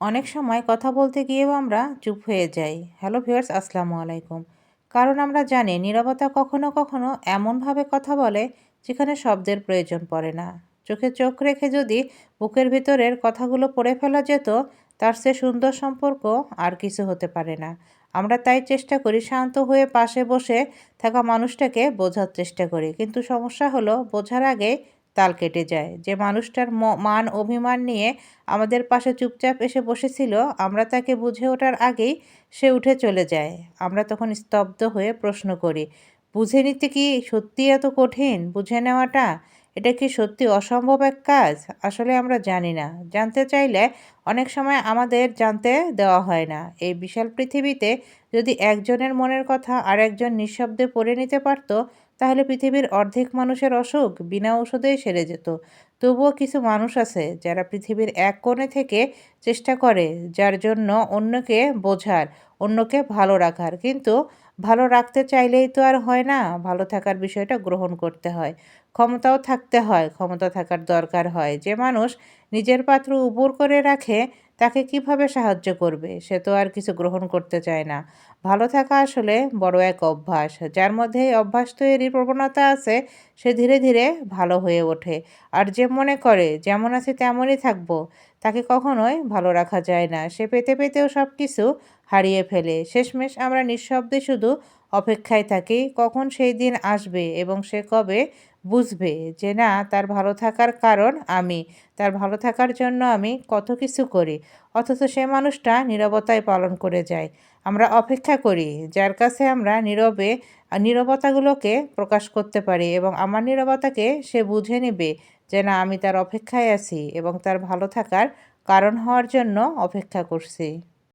অনেক সময় কথা বলতে গিয়েও আমরা চুপ হয়ে যাই। হ্যালো ভিউয়ার্স, আসসালামু আলাইকুম। কারণ আমরা জানি নীরবতা কখনো কখনো এমনভাবে কথা বলে যেখানে শব্দের প্রয়োজন পড়ে না। চোখে চোখ রেখে যদি বুকের ভিতরের কথাগুলো পড়ে ফেলা যেত, তার চেয়ে সুন্দর সম্পর্ক আর কিছু হতে পারে না। আমরা তাই চেষ্টা করি শান্ত হয়ে পাশে বসে থাকা মানুষটাকে বোঝার চেষ্টা করি, কিন্তু সমস্যা হলো বোঝার আগে তাল কেটে যায়। যে মানুষটার মান অভিমান নিয়ে আমাদের পাশে চুপচাপ এসে বসেছিল, আমরা তাকে বুঝে ওঠার আগেই সে উঠে চলে যায়। আমরা তখন স্তব্ধ হয়ে প্রশ্ন করি, বুঝে নিতে কি সত্যি এত কঠিন? বুঝে নেওয়াটা এটা কি সত্যি অসম্ভব এক কাজ? আসলে আমরা জানি না। জানতে চাইলে অনেক সময় আমাদের জানতে দেওয়া হয় না। এই বিশাল পৃথিবীতে যদি একজনের মনের কথা আর একজন নিঃশব্দে পড়ে নিতে পারত, তাহলে পৃথিবীর অর্ধেক মানুষের অসুখ বিনা ওষুধেই সেরে যেত। তবুও কিছু মানুষ আছে যারা পৃথিবীর এক কোণে থেকে চেষ্টা করে, যার জন্য অন্যকে বোঝার, অন্যকে ভালো রাখার। কিন্তু ভালো রাখতে চাইলেই তো আর হয় না। ভালো থাকার বিষয়টা গ্রহণ করতে হয়। ক্ষমতাও থাকতে হয়, ক্ষমতা থাকার দরকার হয়। যে মানুষ নিজের পাত্র উপুড় করে রাখে, তাকে কিভাবে সাহায্য করবে? সে তো আর কিছু গ্রহণ করতে চায় না। ভালো থাকা আসলে বড় এক অভ্যাস। যার মধ্যে এই অভ্যাস তৈরির প্রবণতা আছে, সে ধীরে ধীরে ভালো হয়ে ওঠে। আর যে মনে করে যেমন আছে তেমনই থাকবো, তাকে কখনোই ভালো রাখা যায় না। সে পেতে পেতেও সব কিছু হারিয়ে ফেলে। শেষমেশ আমরা নিঃশব্দে শুধু অপেক্ষায় থাকি কখন সেই দিন আসবে এবং সে কবে বুঝবে যে না, তার ভালো থাকার কারণ আমি, তার ভালো থাকার জন্য আমি কত কিছু করি। অথচ সে মানুষটা নীরবতায় পালন করে যায়। আমরা অপেক্ষা করি যার কাছে আমরা নীরবতাগুলোকে প্রকাশ করতে পারি, এবং আমার নীরবতাকে সে বুঝে নেবে যে না, আমি তার অপেক্ষায় আছি এবং তার ভালো থাকার কারণ হওয়ার জন্য অপেক্ষা করছি।